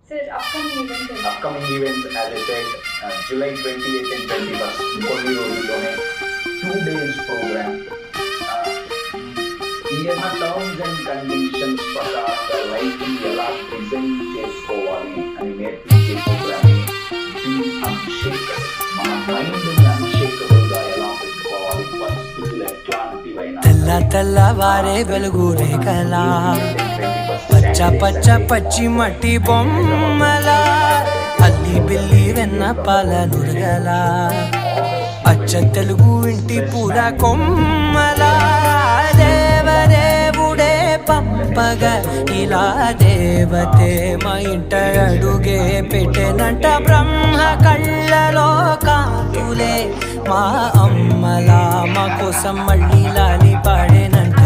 Sir, upcoming events, as I said, July 28th and 21st, కొన్ని రోజుల్లోనే 2 days program. ఏమైనా terms and conditions ప్రకారంగా లైఫ్ని ఎలా డిజైన్ చేసుకోవాలి అని నేర్పించే ప్రోగ్రామ్ అన్షేకబుల్. మన మైండ్ని అన్షేకబుల్గా ఎలా పెట్టుకోవాలి, పరిస్థితులు ఎట్లాంటివైనా. తెల్ల తెల్లవారే వెలుగు రేఖలా, పచ్చ పచ్చ పచ్చి మట్టి బొమ్మలా, అల్లి బిల్లి వెన్న పాల నురగలా, అచ్చ తెలుగు ఇంటి పూల కొమ్మలా, దేవదేవుడే పంపగా ఇలా దేవతే మా ఇంట అడుగే పెట్టెనంట. బ్రహ్మ కళ్ళలో కాతులే మా అమ్మలా మా కోసం మళ్ళీ లాలి పాడేనంట.